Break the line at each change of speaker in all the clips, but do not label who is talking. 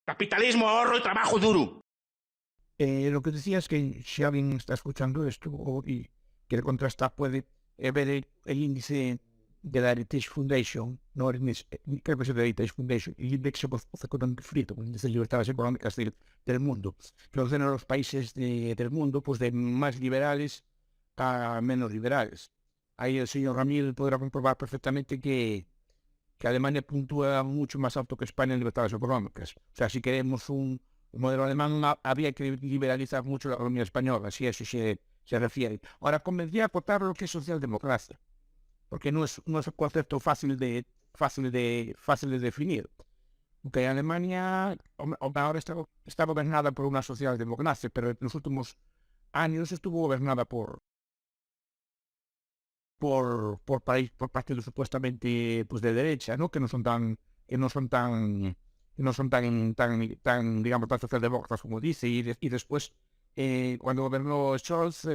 Capitalismo, ahorro y trabajo duro.
Lo que decía es que si alguien está escuchando esto y quiere contrastar, puede ver el índice de la Heritage Foundation, no el índice, creo que es de la Heritage Foundation, el índice of economic freedom, el índice de libertades económicas del mundo, que ordena a los países del mundo pues de más liberales a menos liberales. Ahí el señor Ramírez podrá comprobar perfectamente que Alemania puntúa mucho más alto que España en libertades económicas. O sea, si queremos un modelo alemán, habría que liberalizar mucho la economía española, si eso se refiere. Ahora, convendría acotar lo que es socialdemocracia, porque no es un concepto fácil de definir. Porque Alemania ahora está gobernada por una socialdemocracia, pero en los últimos años estuvo gobernada por partidos supuestamente pues de derecha, ¿no? Que no son tan, que no son tan, digamos, tan socialdemócratas como dice, y después, cuando gobernó Scholz,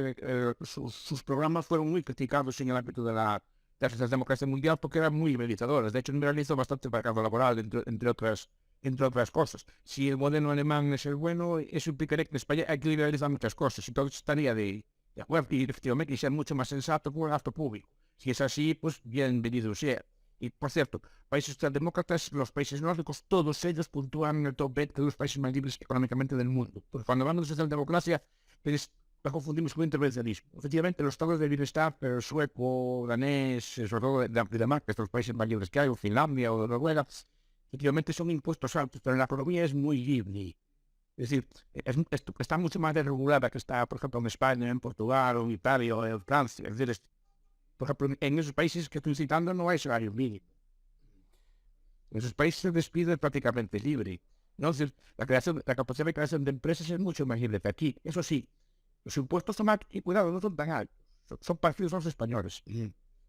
sus programas fueron muy criticados en el ámbito de la socialdemocracia mundial porque eran muy liberalizadores. De hecho, liberalizó bastante el mercado laboral, entre otras cosas. Si el modelo alemán es el bueno, eso implicaría que en España hay que liberalizar muchas cosas, entonces estaría de acuerdo, y efectivamente, y ser mucho más sensato con el gasto público. Si es así, pues bienvenido sea. Y, por cierto, países socialdemócratas, los países nórdicos, todos ellos puntúan en el top 20 de los países más libres económicamente del mundo. Porque cuando hablamos de socialdemocracia, la confundimos con intervencionismo. Efectivamente, los estados de bienestar, pero sueco, danés, sobre todo de Dinamarca, que son los países más libres que hay, o Finlandia o Noruega, efectivamente son impuestos altos, pero la economía es muy libre. Es decir, está mucho más desregulada que está, por ejemplo, en España, en Portugal, o en Italia, o en Francia. Es decir, por ejemplo, en esos países que estoy citando no hay salario mínimo. En esos países el despido es prácticamente libre. ¿No? Es decir, la capacidad de creación de empresas es mucho más libre que aquí. Eso sí, los impuestos son altos y cuidado, no son tan altos. Son parecidos a los españoles.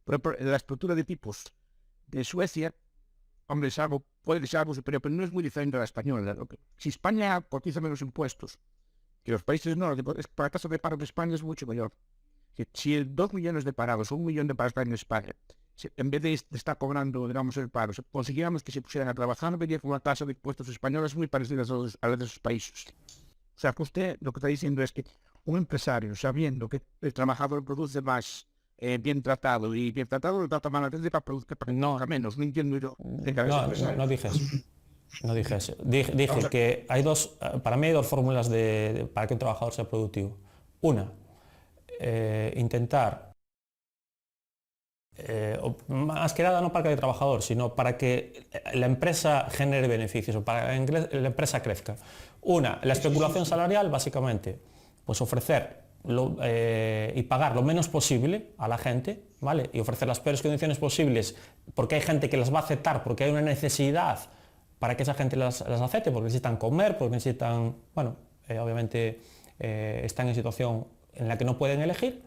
Por ejemplo, la estructura de tipos de Suecia, hombre, puede ser algo superior, pero no es muy diferente a la española. Si España cotiza menos impuestos que los países nórdicos, para la tasa de paro de España es mucho mayor. Que si 2 millones de parados o 1 millón de parados en España, en vez de estar cobrando, digamos, el paro, consiguiéramos que se pusieran a trabajar, vería con una tasa de impuestos españoles muy parecida a las de esos países. O sea, que usted lo que está diciendo es que un empresario, sabiendo que el trabajador produce más bien tratado y bien tratado, lo trata mal a veces para producir
No,
menos. No entiendo yo de cada
no,
empresario.
no dije eso. No dije eso. Dije,
Vamos
dije
a...
que hay dos, para mí hay dos fórmulas para que un trabajador sea productivo. Una, intentar, más que nada no para que el trabajador, sino para que la empresa genere beneficios o para que la empresa crezca. Una, la especulación salarial, básicamente, pues ofrecer y pagar lo menos posible a la gente, ¿vale? Y ofrecer las peores condiciones posibles, porque hay gente que las va a aceptar, porque hay una necesidad para que esa gente las acepte, porque necesitan comer, porque necesitan, bueno, obviamente están en situación en la que no pueden elegir.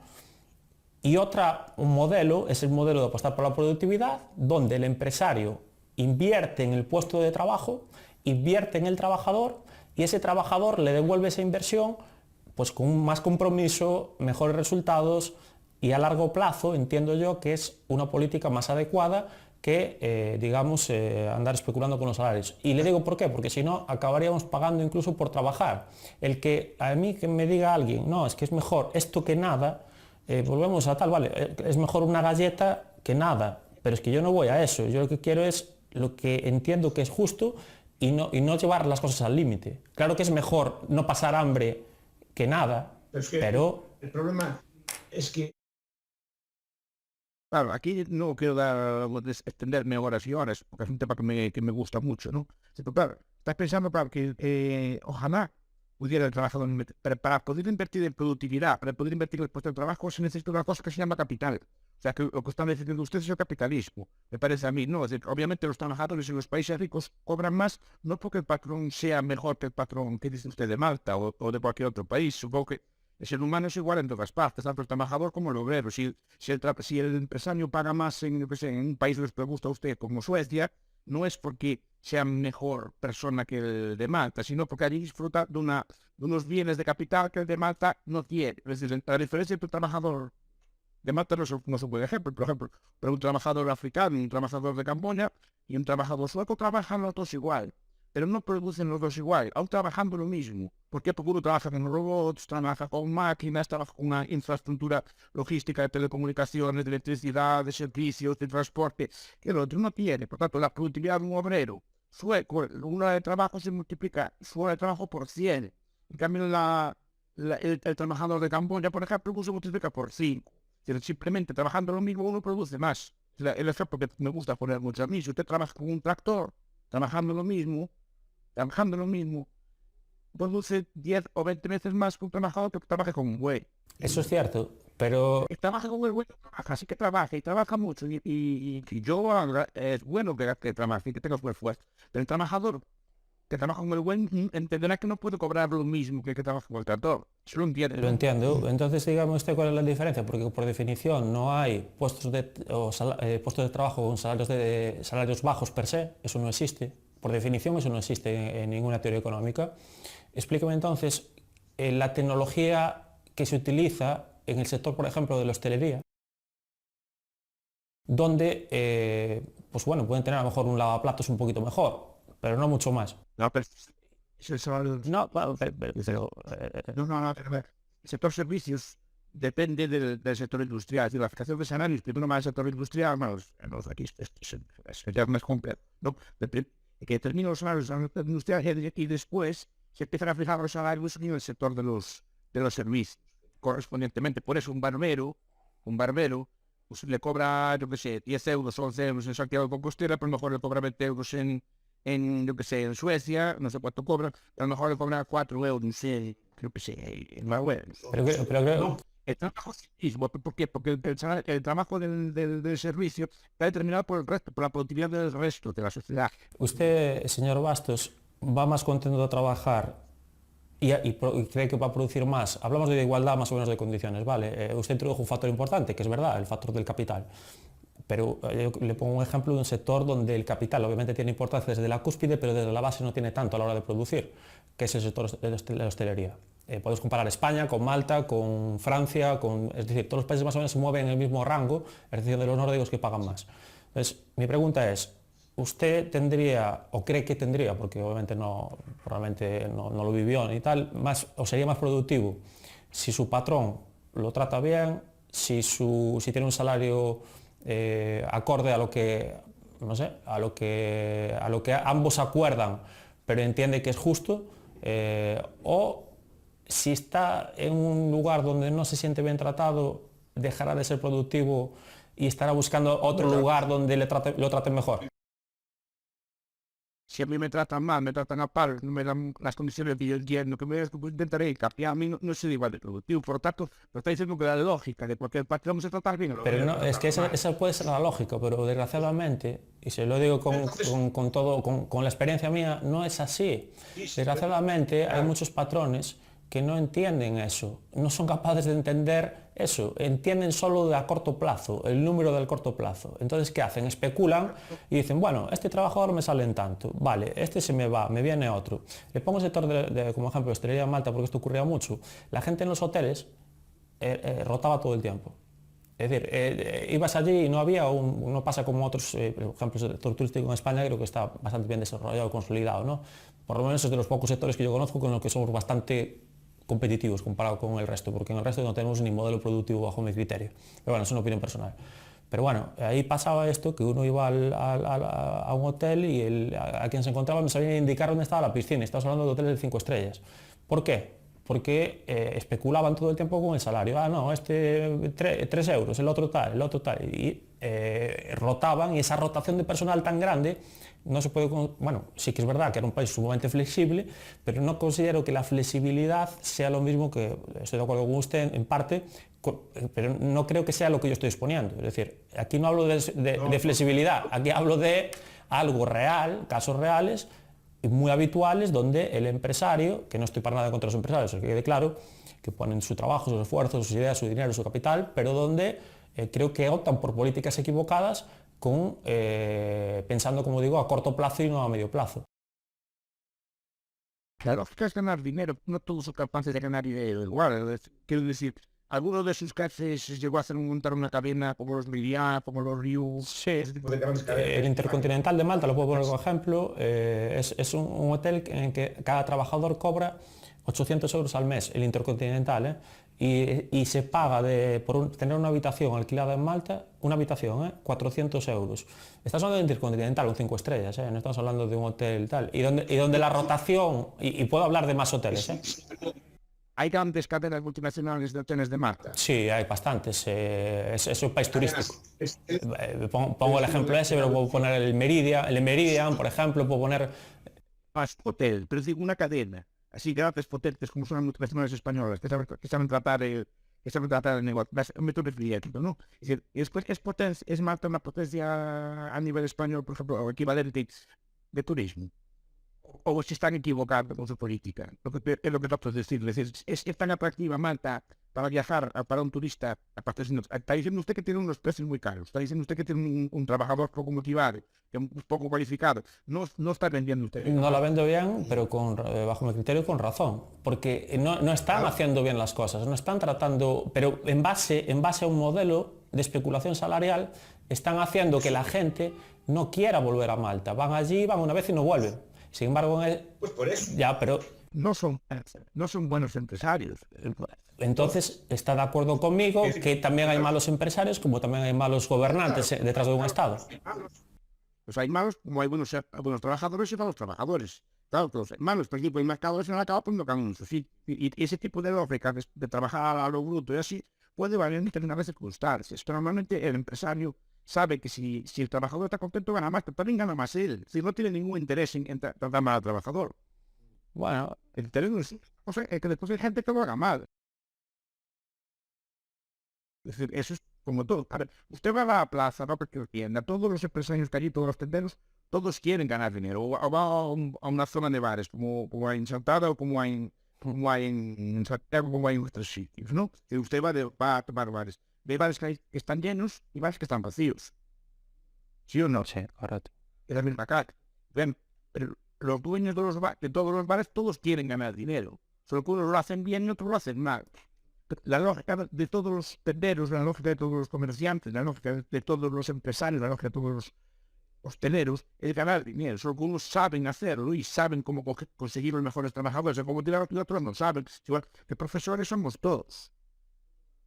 Y un modelo es el modelo de apostar por la productividad, donde el empresario invierte en el puesto de trabajo, invierte en el trabajador y ese trabajador le devuelve esa inversión pues con más compromiso, mejores resultados y a largo plazo entiendo yo que es una política más adecuada que, digamos, andar especulando con los salarios. Y le digo por qué, porque si no acabaríamos pagando incluso por trabajar. El que a mí que me diga alguien, no, es que es mejor esto que nada, volvemos a tal, vale, es mejor una galleta que nada, pero es que yo no voy a eso, yo lo que quiero es lo que entiendo que es justo y no llevar las cosas al límite. Claro que es mejor no pasar hambre que nada,
Pero es que
pero...
el problema es que claro, aquí no quiero extenderme horas y horas, porque es un tema que me gusta mucho, ¿no? Sí, pero claro, estás pensando, claro, que ojalá pudiera el trabajador, pero para poder invertir en productividad, para poder invertir en el puesto de trabajo, se necesita una cosa que se llama capital. O sea, que lo que están defendiendo ustedes es el capitalismo, me parece a mí, ¿no? Es decir, obviamente los trabajadores en los países ricos cobran más, no porque el patrón sea mejor que el patrón que dice usted de Malta o de cualquier otro país, supongo que el ser humano es igual en todas partes, tanto el trabajador como el obrero. Si el empresario paga más en un país que le gusta a usted como Suecia, no es porque sea mejor persona que el de Malta, sino porque allí disfruta de unos bienes de capital que el de Malta no tiene. Es decir, la diferencia entre un trabajador de Malta no es un buen ejemplo. Por ejemplo, pero un trabajador africano, un trabajador de Camboya y un trabajador sueco trabajan los dos igual. pero no producen los dos igual, aún trabajando lo mismo. ¿Por qué? Porque uno trabaja con robots, trabaja con máquinas, trabaja con una infraestructura logística de telecomunicaciones, de electricidad, de servicios, de transporte, que el otro no tiene. Por tanto, la productividad de un obrero, una hora de trabajo se multiplica su hora de trabajo por 100. En cambio, el trabajador de Camboya, por ejemplo, se multiplica por 5. Simplemente trabajando lo mismo uno produce más. El ejemplo que me gusta poner mucho a mí, si usted trabaja con un tractor, trabajando lo mismo, produce 10 o 20 veces más que un trabajador que trabaje con un buey.
Eso es cierto, pero
El que trabaja con el buey trabaja, sí que trabaja y trabaja mucho. Y yo es bueno que trabaje y que tenga esfuerzo. Pero el trabajador que trabaja con el buey entenderá que no puede cobrar lo mismo que el que trabaja con el tractor. Eso lo entiende.
lo entiendo. Entonces, dígame usted cuál es la diferencia, porque por definición no hay puestos de trabajo con salarios bajos per se, eso no existe. Por definición eso no existe en ninguna teoría económica. Explíqueme entonces la tecnología que se utiliza en el sector, por ejemplo, de la hostelería, donde, pues bueno, pueden tener a lo mejor un lavaplatos un poquito mejor, pero no mucho más.
No, pero es el salario.
No,
No, pero el sector servicios depende del sector industrial. Es decir, la fijación de salarios, primero más el sector industrial, aquí es más complejo, ¿no? Que determina los salarios del sector industrial y después se empiezan a fijar los salarios en el sector de los servicios, correspondientemente. Por eso un barbero, pues le cobra, yo qué sé, 10 euros, 11 euros en Santiago de Compostela, pero a lo mejor le cobra 20 euros yo qué sé, en Suecia, no sé cuánto cobra, a lo mejor le cobra 4 euros, creo que sé, en Noruega.
pero
El trabajo es el mismo. ¿Por qué? Porque el trabajo del servicio está determinado por el resto, por la productividad del resto de la sociedad.
usted, señor Bastos, va más contento de trabajar y cree que va a producir más. Hablamos de igualdad más o menos de condiciones, ¿vale? Usted introdujo un factor importante, que es verdad, el factor del capital. Pero yo le pongo un ejemplo de un sector donde el capital obviamente tiene importancia desde la cúspide, pero desde la base no tiene tanto a la hora de producir, que es el sector de la hostelería. Podemos comparar España con Malta, con Francia, es decir, todos los países más o menos se mueven en el mismo rango, a excepción de los nórdicos que pagan más. Entonces, mi pregunta es, ¿usted tendría, o cree que tendría, porque obviamente probablemente no lo vivió ni tal, o sería más productivo si su patrón lo trata bien, si tiene un salario acorde a lo que, no sé, a lo que ambos acuerdan, pero entiende que es justo, o si está en un lugar donde no se siente bien tratado, dejará de ser productivo y estará buscando otro lugar donde lo traten mejor?
Si a mí me tratan mal, me tratan a par, no me dan las condiciones que yo entiendo, pues intentaré cambiar. A mí no soy igual de productivo, por lo tanto, lo está diciendo que la lógica de cualquier parte vamos a tratar bien.
Pero no, es que esa puede ser la lógica, pero desgraciadamente, y se lo digo con la experiencia mía, no es así. Desgraciadamente hay muchos patrones que no entienden eso, no son capaces de entender eso, entienden solo de a corto plazo, el número del corto plazo. Entonces, ¿qué hacen? Especulan y dicen, bueno, este trabajador me sale en tanto, vale, este se me va, me viene otro. Le pongo el sector como ejemplo, hostelería en Malta, porque esto ocurría mucho. La gente en los hoteles rotaba todo el tiempo. Es decir, ibas allí y no había no pasa como otros, por ejemplo, el sector turístico en España creo que está bastante bien desarrollado, consolidado, ¿no? Por lo menos es de los pocos sectores que yo conozco con los que somos bastante competitivos comparado con el resto, porque en el resto no tenemos ni modelo productivo bajo mi criterio. Pero bueno, es una opinión personal. Pero bueno, ahí pasaba esto, que uno iba a un hotel y a quien se encontraba no sabía indicar dónde estaba la piscina. Estamos hablando de hoteles de 5 estrellas. ¿Por qué? Porque especulaban todo el tiempo con el salario. Ah, no, este 3 euros, el otro tal. Y rotaban, y esa rotación de personal tan grande no se puede... Bueno, sí que es verdad que era un país sumamente flexible, pero no considero que la flexibilidad sea lo mismo que... Estoy de acuerdo con usted en parte, pero no creo que sea lo que yo estoy exponiendo. Es decir, aquí no hablo de flexibilidad, aquí hablo de algo real, casos reales, muy habituales, donde el empresario, que no estoy para nada contra los empresarios, que quede claro, que ponen su trabajo, sus esfuerzos, sus ideas, su dinero, su capital, pero donde creo que optan por políticas equivocadas pensando, como digo, a corto plazo y no a medio plazo.
La lógica es ganar dinero, no todos son capaces de ganar dinero igual. Quiero decir, alguno de sus jefes llegó a hacer montar una cadena como los Meliá, como los Riu,
Sí,
ese tipo de grandes cadenas.
el Intercontinental de Malta, lo puedo poner como ejemplo, es un hotel en que cada trabajador cobra 800 euros al mes, el Intercontinental, y se paga por tener una habitación alquilada en Malta, una habitación, 400 euros. Estás hablando de Intercontinental, un 5 estrellas, no estamos hablando de un hotel tal, y donde la rotación, y puedo hablar de más hoteles,
Hay grandes cadenas multinacionales de hoteles de Malta.
Sí, hay bastantes. Es un país turístico. Pongo el ejemplo ese, pero puedo poner el Meridian, por ejemplo, puedo poner...
Más hotel, pero digo una cadena. Así grandes potentes como son las multinacionales españolas que saben tratar el negocio. Un método refiriendo, ¿no? Es decir, y después es Malta una potencia a nivel español, por ejemplo, o equivalente de turismo. O se están equivocando con su política. Es lo que trato de decir. Es tan atractiva Malta para viajar para un turista. Aparte, está diciendo usted que tiene unos precios muy caros. Está diciendo usted que tiene un trabajador poco motivado, poco cualificado. No está vendiendo usted.
No la vendo bien, pero bajo mi criterio con razón. Porque no están haciendo bien las cosas, no están tratando... Pero en base a un modelo de especulación salarial, están haciendo que la gente no quiera volver a Malta. Van allí, van una vez y no vuelven. Sin embargo,
pues por eso.
ya, pero
no son buenos empresarios.
Entonces, está de acuerdo conmigo que también hay malos empresarios, como también hay malos gobernantes detrás de un Estado.
Pues hay malos, como hay buenos trabajadores y malos trabajadores. Claro, los malos, por ejemplo, el mercado al final acaba poniendo anuncios. Y ese tipo de lógica de trabajar a lo bruto y así puede valer en determinadas circunstancias. Pero normalmente el empresario sabe que si el trabajador está contento gana más, pero también gana más él. Si no tiene ningún interés en tratar mal al trabajador. Bueno, el interés no es, es que después hay gente que lo haga mal. Es decir, eso es como todo. A ver, usted va a la plaza, va a cualquier tienda, todos los empresarios que allí, todos los tenderos, todos quieren ganar dinero. O va a una zona de bares, como hay en Chantada o como hay en Santiago, como hay en otros sitios, ¿no? Que usted va a tomar bares. Ve bares que están llenos y bares que están vacíos. ¿Sí o no?
Sí, correcto.
Es la misma cara. Ven, pero los dueños de todos los bares, todos quieren ganar dinero. Solo que unos lo hacen bien y otros lo hacen mal. La lógica de todos los tenderos, la lógica de todos los comerciantes, la lógica de todos los empresarios, la lógica de todos los hosteleros es ganar dinero. Solo que unos saben hacerlo y saben cómo conseguir los mejores trabajadores. O como tirar, y otros no saben. Igual que profesores somos todos.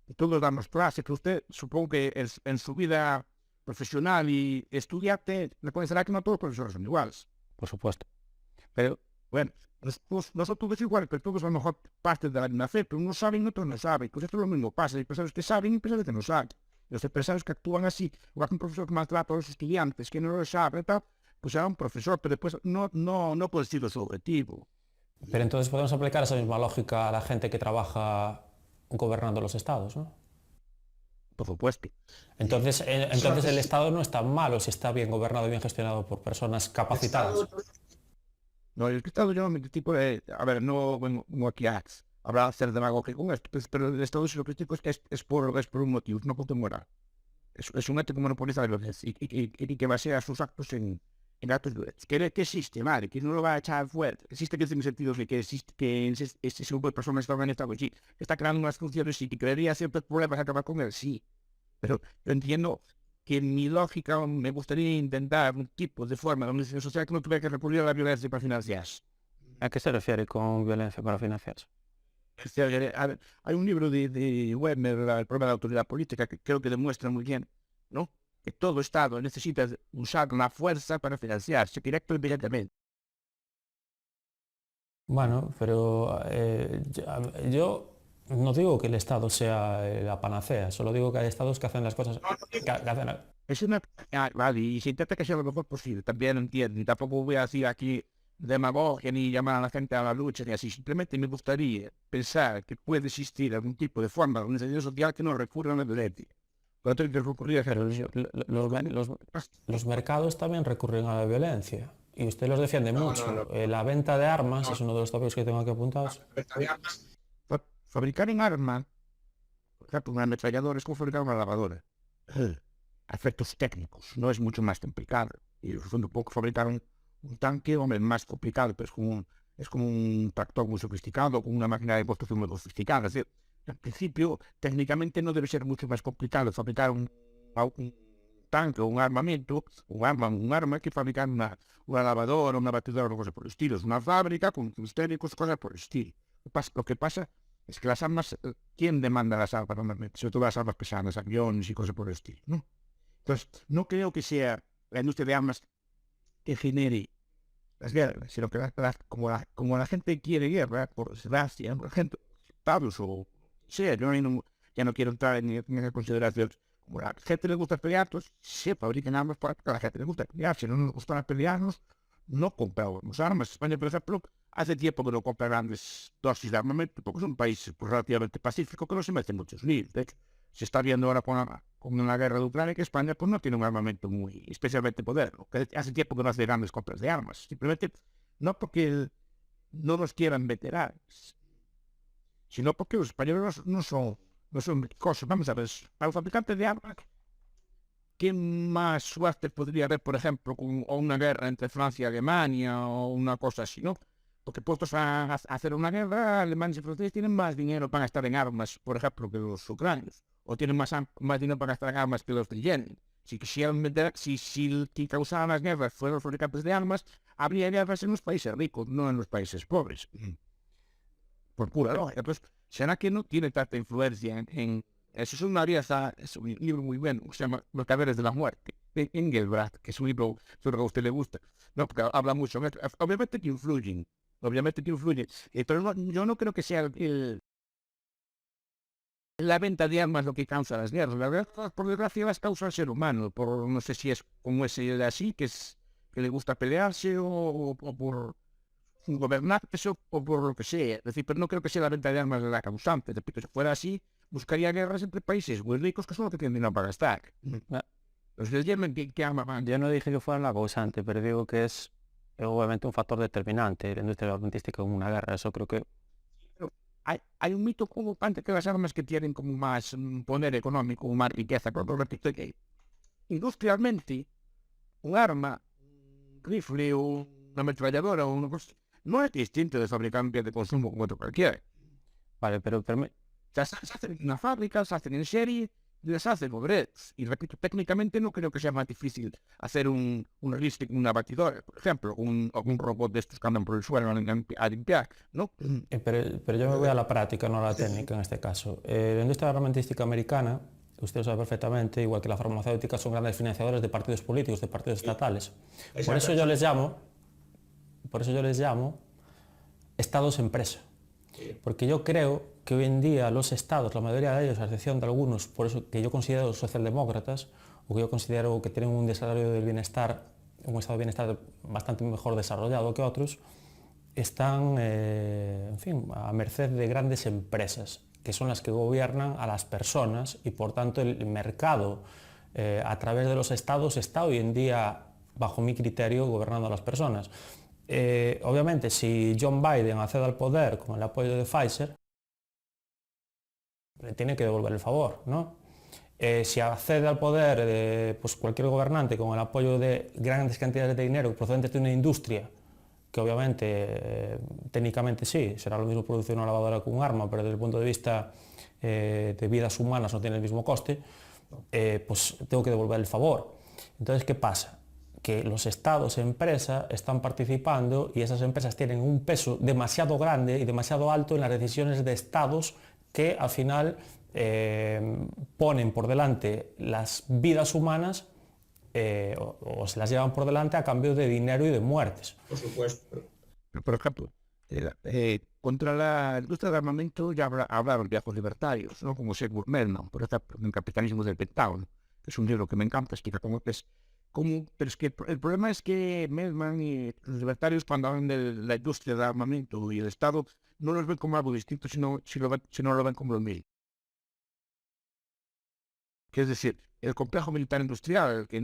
Y todos damos clases. Que usted, supongo que en su vida profesional y estudiante, reconocerá que no todos los profesores son iguales.
Por supuesto.
Pero, bueno, nosotros es igual, pero todos a lo mejor parte de la misma fe, pero unos saben y otros no saben. Pues esto es lo mismo pasa. Hay empresarios que saben y empresarios que no saben. Los empresarios que actúan así, o un profesor que maltrata a los estudiantes, que no lo saben, tal, pues será un profesor, pero después no puede ser su objetivo.
Pero entonces podemos aplicar esa misma lógica a la gente que trabaja gobernando los estados, ¿no?
Por supuesto.
Entonces el Estado no está malo si está bien gobernado y bien gestionado por personas capacitadas.
No, el Estado yo me critico a ver, no vengo aquí a hablar, hacer demagogia con esto, pero el Estado si lo critico es por un motivo, no por moral. Es un acto que monopoliza la violencia y que basea sus actos en actos violentos. Que existe, madre, que no lo va a echar fuera. Existe que en el sentido de que existe, que ese grupo de personas está organizado, sí, que está creando unas funciones y que crearía ciertos problemas a acabar con él, sí. Pero yo entiendo que en mi lógica me gustaría intentar un tipo de forma de organización social que no tuviera que recurrir a la violencia para financiarse.
¿A qué se refiere con violencia para financiarse?
A ver, hay un libro de Weber, el problema de la autoridad política, que creo que demuestra muy bien, ¿no? Que todo Estado necesita usar la fuerza para financiarse, directo e indirectamente.
Bueno, pero yo no digo que el Estado sea la panacea, solo digo que hay estados que hacen las cosas...
Es una... vale, y se intenta que sea lo mejor posible, también entiendo, y tampoco voy a decir aquí demagogia ni llamar a la gente a la lucha ni así, simplemente me gustaría pensar que puede existir algún tipo de forma de organización social que no recurra a la violencia.
Los mercados también recurren a la violencia y usted los defiende mucho. La venta de armas es uno de los tópicos que tengo aquí apuntados.
Fabricar en armas, por ejemplo, una ametralladora es como fabricar una lavadora. Efectos técnicos, no es mucho más complicado. Y es un poco fabricar un tanque, hombre, más complicado, pero es como un tractor muy sofisticado, con una máquina de construcción muy sofisticada. Es decir, en principio, técnicamente no debe ser mucho más complicado fabricar un tanque o un armamento, un arma que fabricar una lavadora, una batidora o cosas por el estilo. Es una fábrica con sus técnicos, cosas por el estilo. Lo que pasa es que las armas, ¿quién demanda las armas normalmente? Sobre todo las armas pesadas, aviones y cosas por el estilo, ¿no? Entonces, no creo que sea la industria de armas que genere las guerras, sino que como la gente quiere guerra, por desgracia, por ejemplo, Estados o sea, ya no quiero entrar en esa consideración. Como a la gente le gusta pelear, pues se fabrican armas para que a la gente le gusta pelear. Si no nos gusta pelearnos, no compramos armas. España, por ejemplo, hace tiempo que no compra grandes dosis de armamento, porque es un país pues, relativamente pacífico que no se mete en muchos líos. De hecho, se está viendo ahora con la guerra de Ucrania que España pues, no tiene un armamento muy especialmente poderoso. Que hace tiempo que no hace grandes compras de armas. Simplemente no porque no nos quieran veterar, sino porque los españoles no son cosas. Vamos a ver, para un fabricante de armas, ¿qué más suerte podría haber, por ejemplo, con una guerra entre Francia y Alemania o una cosa así, ¿no? Porque puestos a hacer una guerra, alemanes y franceses tienen más dinero para gastar en armas, por ejemplo, que los ucranios, o tienen más dinero para gastar en armas que los de Yemen. Si quisieran vender, si que causaban las guerras fueran los fabricantes de armas, habría guerras en los países ricos, no en los países pobres. Por pura lógica. Entonces, ¿será que no tiene tanta influencia en eso? Es una es un libro muy bueno, se llama Los cadáveres de la muerte, de Engelbart, que es un libro sobre que a usted le gusta, ¿no? Porque habla mucho. Obviamente que influyen, pero yo no creo que sea la venta de armas lo que causa las guerras. Las guerras, por desgracia, las causa el ser humano, no sé si es como ese de así, que le gusta pelearse o por gobernar eso o por lo que sea. Es decir, pero no creo que sea la venta de armas la causante. Repito, si fuera así, buscaría guerras entre países muy ricos que son los que tienen dinero para gastar. Los del Yemen, ¿qué arma van?
Yo no dije que fuera la causante, pero digo que es obviamente un factor determinante la industria armamentística en una guerra. Eso creo que...
Pero hay un mito como antes que las armas que tienen como más poder económico, más riqueza, pero repito que industrialmente un arma, un rifle o una ametralladora o una cosa, no es distinto de fabricante de consumo como otro cualquiera.
Vale, pero
Se hacen en una fábrica, se hacen en serie, les hacen obreros. Y repito, técnicamente no creo que sea más difícil hacer un rifle con una batidora, por ejemplo, o un robot de estos que andan por el suelo a limpiar, ¿no?
pero yo me voy a la práctica, no a la técnica en este caso. La industria armamentística americana, usted lo sabe perfectamente, igual que la farmacéutica, son grandes financiadores de partidos políticos, de partidos estatales. Por eso yo les llamo estados empresa. Porque yo creo que hoy en día los estados, la mayoría de ellos, a excepción de algunos, por eso que yo considero socialdemócratas, o que yo considero que tienen un desarrollo del bienestar, un estado de bienestar bastante mejor desarrollado que otros, están, en fin, a merced de grandes empresas, que son las que gobiernan a las personas y por tanto el mercado a través de los estados está hoy en día, bajo mi criterio, gobernando a las personas. Obviamente, si John Biden accede al poder con el apoyo de Pfizer, le tiene que devolver el favor, ¿no? Si accede al poder pues cualquier gobernante con el apoyo de grandes cantidades de dinero procedentes de una industria, que obviamente técnicamente sí, será lo mismo producir una lavadora que un arma, pero desde el punto de vista de vidas humanas no tiene el mismo coste, pues tengo que devolver el favor. Entonces, ¿qué pasa? Que los estados empresas están participando y esas empresas tienen un peso demasiado grande y demasiado alto en las decisiones de estados que al final ponen por delante las vidas humanas o se las llevan por delante a cambio de dinero y de muertes.
Por supuesto. Por ejemplo, contra la industria del armamento ya hablaron viejos libertarios, ¿no? Como Sigmund Melman, por ejemplo, en el Capitalismo del Pentágono, que es un libro que me encanta, explica cómo es. Pero es que el problema es que Melman y los libertarios, cuando hablan de la industria del armamento y el Estado, no los ven como algo distinto, sino lo ven como lo mismo. Que es decir, el complejo militar industrial, que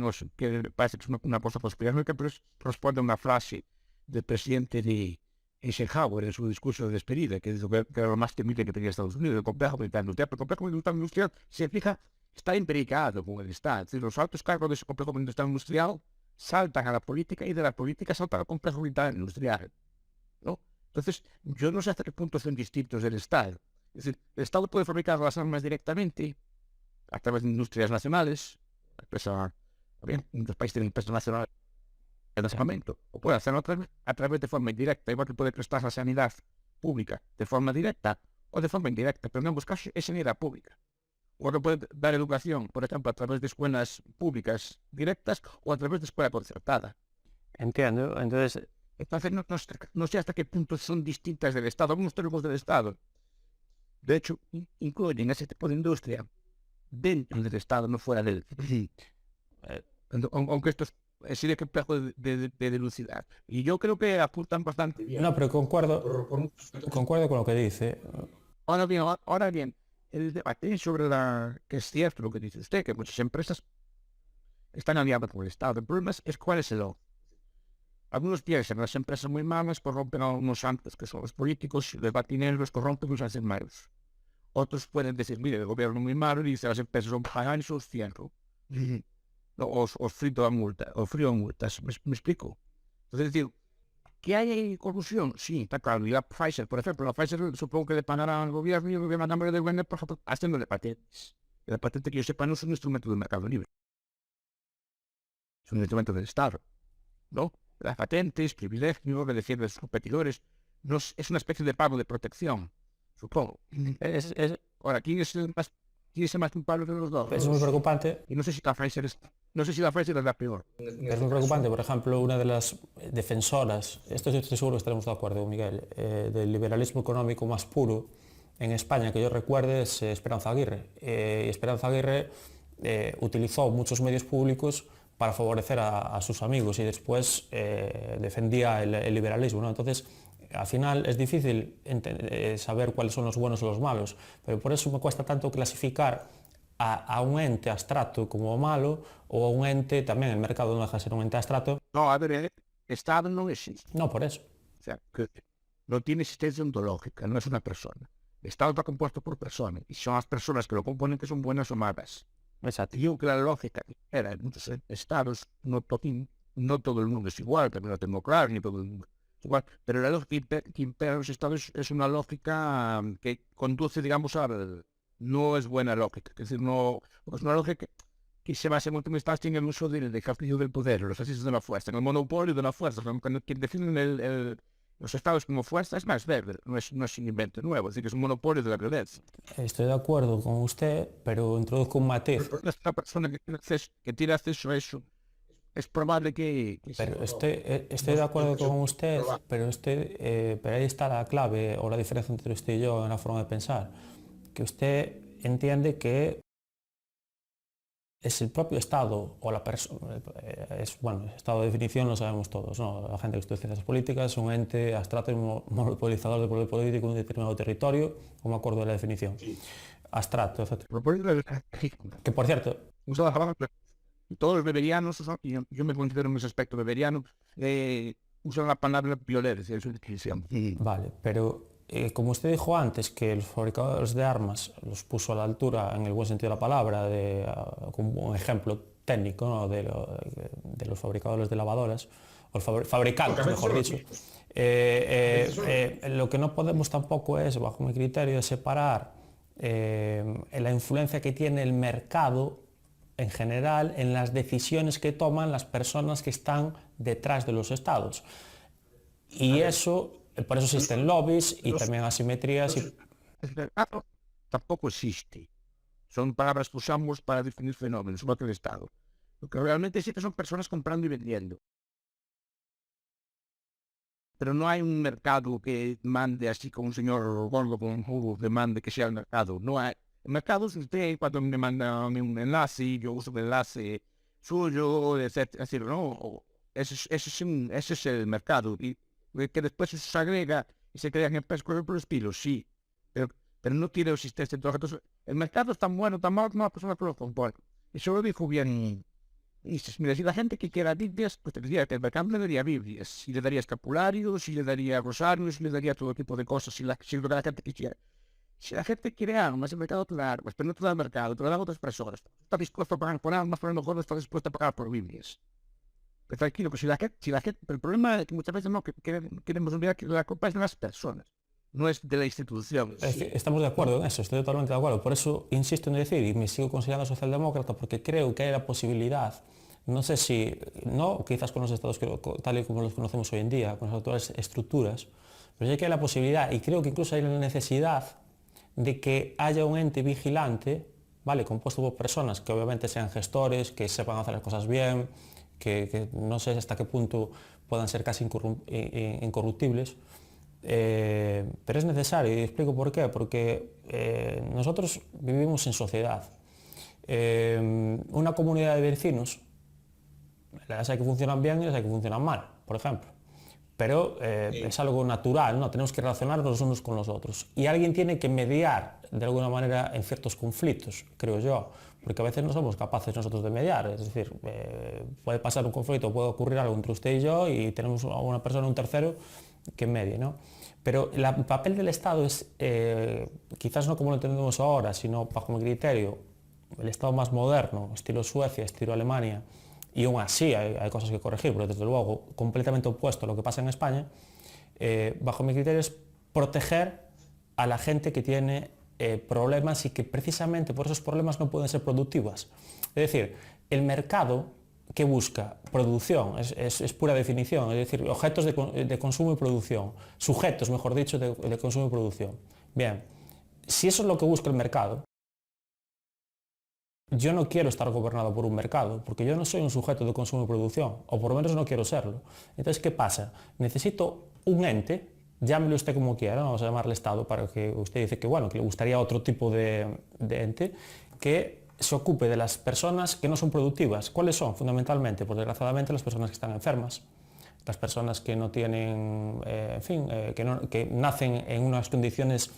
parece que es una cosa conspiranoica, pero responde a una frase del presidente de Eisenhower en su discurso de despedida, que es que era lo más temible que tenía Estados Unidos, el complejo militar industrial. Pero el complejo militar industrial se fija, está imbricado con el Estado. Es decir, los altos cargos de ese complejo militar industrial saltan a la política y de la política saltan al complejo militar industrial, ¿no? Entonces, yo no sé hasta qué punto son distintos del Estado. Es decir, el Estado puede fabricar las armas directamente a través de industrias nacionales, bien, muchos países tienen empresas nacionales de armamento, o puede hacerlo a través de forma indirecta, igual que puede prestar la sanidad pública de forma directa o de forma indirecta, pero en ambos casos es sanidad pública. O que puede dar educación, por ejemplo, a través de escuelas públicas directas o a través de escuela concertada.
Entiendo. Entonces,
Entonces, no sé hasta qué punto son distintas del Estado. Algunos tenemos del Estado. De hecho, incluyen ese tipo de industria dentro del Estado, no fuera de él. Aunque esto es de complejo de dilucidar. Y yo creo que apuntan bastante bien.
No, pero concuerdo con lo que dice.
Ahora bien, el debate sobre que es cierto lo que dice usted, que muchas empresas están aliadas con el Estado. El problema es cuál es el otro. Algunos piensan que las empresas muy malas corrompen a unos antes, que son los políticos, y los batineros corrompen y los hacen malos. Otros pueden decir, mire, el gobierno es muy malo y dice las empresas son paganas o os cierro. Os frito a multa, o frío a multas. ¿Me explico? Entonces, es decir, ¿que hay corrupción? Sí, está claro. Y la Pfizer, por ejemplo, la Pfizer supongo que le pagará al gobierno y el gobierno a de vender, por ejemplo, haciéndole patentes. Y la patente que yo sepa no es un instrumento del mercado libre. Es un instrumento del Estado, ¿no? Las patentes, privilegios, que defienden a sus competidores, es una especie de pago de protección, supongo. Ahora, ¿quién es el más culpable de los dos?
Es muy preocupante.
Y no sé si la Pfizer es la peor.
Es muy preocupante, por ejemplo, una de las defensoras, esto yo estoy seguro que estaremos de acuerdo, Miguel, del liberalismo económico más puro en España que yo recuerde es Esperanza Aguirre. Y Esperanza Aguirre utilizó muchos medios públicos para favorecer a sus amigos y después defendía el liberalismo, ¿no? Entonces, al final es difícil saber cuáles son los buenos o los malos, pero por eso me cuesta tanto clasificar a un ente abstracto como malo o a un ente, también el mercado no deja de ser un ente abstracto.
No, a ver, Estado no existe.
No, por eso.
O sea, que no tiene existencia ontológica, no es una persona. El Estado está compuesto por personas y son las personas que lo componen que son buenas o malas.
exacto.
Yo que la lógica era en muchos estados, no todo el mundo es igual, también lo tengo claro, ni todo el mundo es igual, pero la lógica que impera en los estados es una lógica que conduce, digamos, no es buena lógica, es decir, no es una lógica que se basa en última instancia en el uso del ejercicio del poder, los ejercicios de la fuerza, en el monopolio de la fuerza. Cuando definen los estados como fuerza es más verde, no es un invento nuevo, es decir, es un monopolio de la violencia.
Estoy de acuerdo con usted, pero introduzco un matiz.
Esta persona que tiene acceso a eso, es probable que
Pero estoy de acuerdo con usted, pero ahí está la clave o la diferencia entre usted y yo en la forma de pensar, que usted entiende que es el propio Estado o la persona, bueno, Estado de definición lo sabemos todos, ¿no? La gente que estudia ciencias políticas es un ente abstracto y monopolizador del poder político en un determinado territorio, como acuerdo de la definición. Sí. Abstracto, etc. Que por cierto,
usa la palabra, todos los beberianos, y yo me considero en ese aspecto beberiano, usan la palabra violencia, es una definición.
Vale, pero como usted dijo antes, que los fabricadores de armas los puso a la altura, en el buen sentido de la palabra, como un ejemplo técnico, ¿no? de los fabricadores de lavadoras, o fabricantes, mejor dicho. Lo que no podemos tampoco es, bajo mi criterio, separar la influencia que tiene el mercado en general en las decisiones que toman las personas que están detrás de los estados. Y eso... Por eso existen lobbies y también asimetrías.
Tampoco existe. Son palabras que usamos para definir fenómenos, igual que el Estado. Lo que realmente existe son personas comprando y vendiendo. Pero no hay un mercado que mande así como un señor gordo con un jugo que mande que sea el mercado. No hay. El mercado es usted cuando me manda un enlace, yo uso el enlace suyo, etc. Es decir, no, ese es el mercado. Y que después eso se agrega y se crean empresas por el estilo, sí, pero no tiene existencia. Entonces, el mercado es tan bueno, tan malo, como la persona que lo compone. Eso lo dijo bien. Y dices, mira, si la gente que quiera Biblias, pues te diría que el mercado le daría Biblias, y le daría escapularios, y le daría rosarios, y le daría todo tipo de cosas, si lo que la gente quisiera. Si la gente quiere armas, el mercado te da armas, pero no te da el mercado, te lo dan otras personas. Está dispuesto a pagar por armas, pero a lo mejor no está dispuesto a pagar por Biblias. Tranquilo, que si la gente, el problema es que muchas veces no queremos olvidar que la culpa es de las personas. no es de la institución.
Estamos de acuerdo en eso, estoy totalmente de acuerdo. Por eso insisto en decir, y me sigo considerando socialdemócrata, porque creo que hay la posibilidad, no sé si, no quizás con los estados tal y como los conocemos hoy en día, con las actuales estructuras, pero sí que hay la posibilidad, y creo que incluso hay la necesidad de que haya un ente vigilante, ¿vale?, compuesto por personas que obviamente sean gestores, que sepan hacer las cosas bien, que no sé hasta qué punto puedan ser casi incorruptibles, pero es necesario, y explico por qué, porque nosotros vivimos en sociedad. Una comunidad de vecinos, las hay que funcionan bien y las hay que funcionan mal, por ejemplo. Pero es algo natural, ¿no? Tenemos que relacionarnos los unos con los otros. Y alguien tiene que mediar, de alguna manera, en ciertos conflictos, creo yo, porque a veces no somos capaces nosotros de mediar. Es decir, puede pasar un conflicto, puede ocurrir algo entre usted y yo, y tenemos a una persona, un tercero, que medie, ¿no? Pero el papel del Estado es, quizás no como lo entendemos ahora, sino bajo mi criterio, el Estado más moderno, estilo Suecia, estilo Alemania, y aún así hay cosas que corregir, pero desde luego completamente opuesto a lo que pasa en España, bajo mi criterio es proteger a la gente que tiene problemas y que precisamente por esos problemas no pueden ser productivas. Es decir, el mercado que busca producción, es pura definición, es decir, objetos de consumo y producción, sujetos, mejor dicho, de consumo y producción. Bien, si eso es lo que busca el mercado, yo no quiero estar gobernado por un mercado, porque yo no soy un sujeto de consumo y producción, o por lo menos no quiero serlo. Entonces, ¿qué pasa? Necesito un ente, llámelo usted como quiera, vamos a llamarle Estado, para que usted dice que, bueno, que le gustaría otro tipo de ente, que se ocupe de las personas que no son productivas. ¿Cuáles son? Fundamentalmente, pues desgraciadamente las personas que están enfermas, las personas que no tienen, que nacen en unas condiciones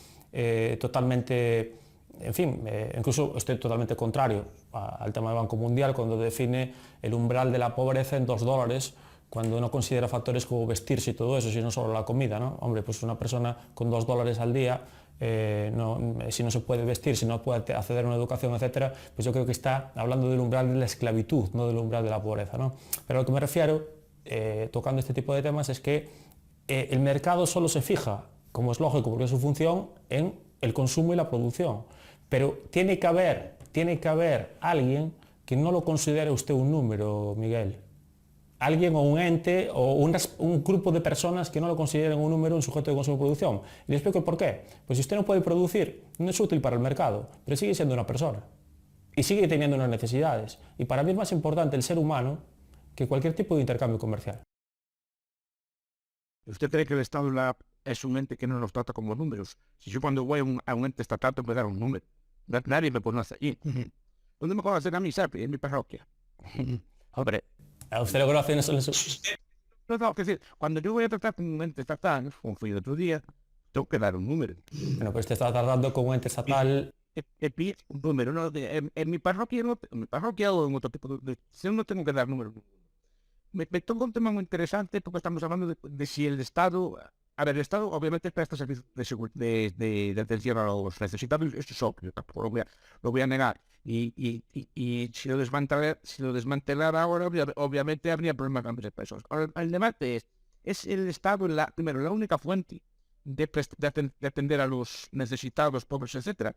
totalmente... En fin, incluso estoy totalmente contrario al tema del Banco Mundial cuando define el umbral de la pobreza en $2, cuando no considera factores como vestirse y todo eso, sino solo la comida, ¿no? Hombre, pues una persona con $2 al día, si no se puede vestir, si no puede acceder a una educación, etcétera, pues yo creo que está hablando del umbral de la esclavitud, no del umbral de la pobreza, ¿no? Pero a lo que me refiero, tocando este tipo de temas, es que el mercado solo se fija, como es lógico porque es su función, en el consumo y la producción. Pero tiene que haber alguien que no lo considere usted un número, Miguel. Alguien o un ente o un grupo de personas que no lo consideren un número, un sujeto de consumo y producción. Y le explico el por qué. Pues si usted no puede producir, no es útil para el mercado, pero sigue siendo una persona. Y sigue teniendo unas necesidades. Y para mí es más importante el ser humano que cualquier tipo de intercambio comercial.
¿Usted cree que el Estado es un ente que no nos trata como números? Si yo cuando voy a un ente estatal tengo que dar un número, nadie me conoce allí. ¿Dónde me conocen a mí, sabe? En mi parroquia.
Hombre, ¿a usted lo conoce en eso?
No, es decir, cuando yo voy a tratar con un ente estatal, como fui el otro día, tengo que dar un número.
Bueno, pues usted está tratando con un ente estatal.
Un número, ¿no? En mi parroquia, en mi parroquia o en otro tipo de... Yo no tengo que dar números. Me toca un tema muy interesante porque estamos hablando de si el Estado... A ver, el Estado obviamente presta servicios de atención a los necesitados, esto es obvio, tampoco lo voy a negar. Y si lo desmantelara ahora, obviamente habría problemas con las personas. Ahora, el debate es el Estado, primero, la única fuente de atender a los necesitados, pobres, etcétera.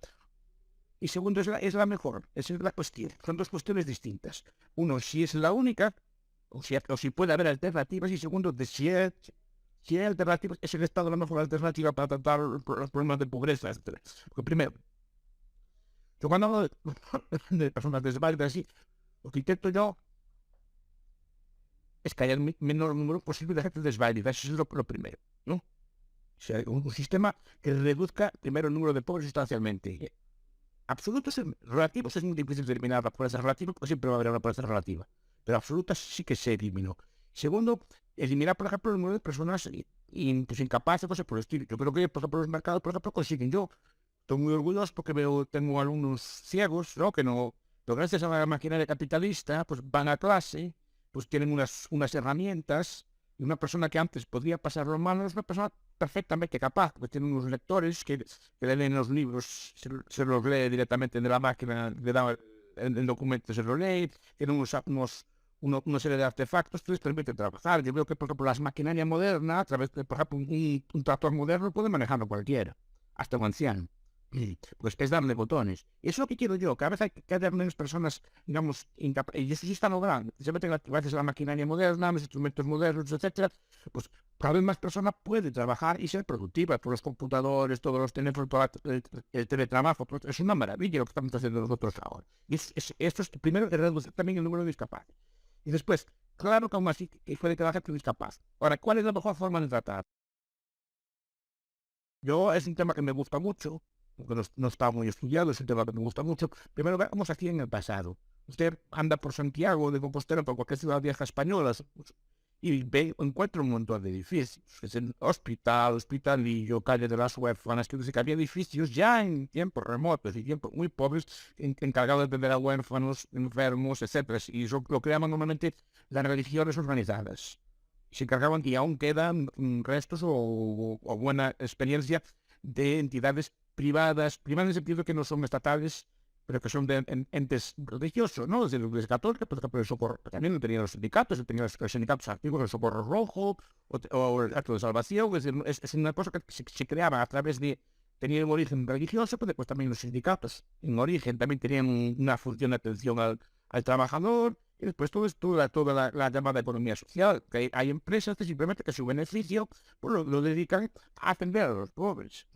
Y segundo, es la mejor, esa es la cuestión. Son dos cuestiones distintas. Uno, si es la única, o si puede haber alternativas, y segundo, si hay alternativas, es el Estado la mejor alternativa para tratar los problemas de pobreza, etc. Porque primero, yo cuando hablo de personas desvalidas así, lo que intento yo es que haya el menor número posible de gente desvalida. Eso es lo primero, ¿no? O sea, un sistema que reduzca primero el número de pobres sustancialmente. Absolutos relativos es muy difícil determinar la pobreza relativa, porque siempre va a haber una pobreza relativa. Pero absolutas sí que se eliminó. Segundo, eliminar, por ejemplo, el número de personas pues, incapaces, cosas por el estilo. Yo creo que, por ejemplo, los mercados, por ejemplo, consiguen. Yo estoy muy orgulloso porque tengo alumnos ciegos, ¿no? Pero gracias a la maquinaria capitalista, pues van a clase, pues tienen unas herramientas, y una persona que antes podría pasarlo mal es una persona perfectamente capaz, porque tiene unos lectores que le leen los libros, se los lee directamente de la máquina, le da el documento, se lo lee, tiene una serie de artefactos que les permiten trabajar. Yo veo que, por ejemplo, las maquinarias modernas, a través de, por ejemplo, un tractor moderno puede manejarlo cualquiera, hasta un anciano. Pues es darle botones. Y eso es lo que quiero yo, que a veces hay que haber menos personas, digamos, y eso sí está logrando. Se meten gracias a la maquinaria moderna, los instrumentos modernos, etcétera, pues cada vez más personas pueden trabajar y ser productivas por los computadores, todos los teléfonos, todo el teletrabajo. Es una maravilla lo que estamos haciendo nosotros ahora. Y esto es, primero, reducir también el número de discapaces. Y después, claro que aún así puede que la gente discapaz. Ahora, ¿cuál es la mejor forma de tratar? Yo es un tema que me gusta mucho, porque no está muy estudiado, es un tema que me gusta mucho. Primero veamos aquí en el pasado. Usted anda por Santiago de Compostela, por cualquier ciudad vieja española, y encuentra un montón de edificios. Es el hospital, Hospitalillo, calle de las huérfanas, que había edificios ya en tiempos remotos y tiempos muy pobres, encargados de atender a huérfanos, enfermos, etcétera. Y eso lo creaban normalmente las religiones organizadas. Se encargaban, y aún quedan restos o buena experiencia de entidades privadas en el sentido que no son estatales, pero que son de entes religiosos, ¿no? Desde la Iglesia Católica, por ejemplo, el Socorro, también lo tenían los sindicatos, tenían los sindicatos activos, el Socorro Rojo, o el Acto de Salvación. Es una cosa que se creaba a través de, tenía un origen religioso, pero después también los sindicatos, en origen, también tenían una función de atención al trabajador. Y después todo es toda la llamada economía social, que hay empresas que simplemente que su beneficio pues lo dedican a atender a los pobres.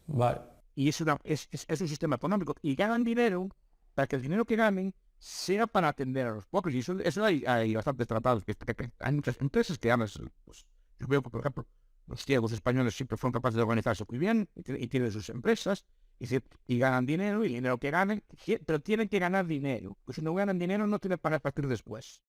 Vale.
Y es un sistema económico. Y ganan dinero para que el dinero que ganen sea para atender a los pobres. Y eso hay bastantes tratados. Que hay muchas empresas que ganan. Pues, yo veo que, por ejemplo, los ciegos españoles siempre fueron capaces de organizarse muy bien y tienen sus empresas y ganan dinero, y el dinero que ganen, pero tienen que ganar dinero. Pues si no ganan dinero no tienen para partir después.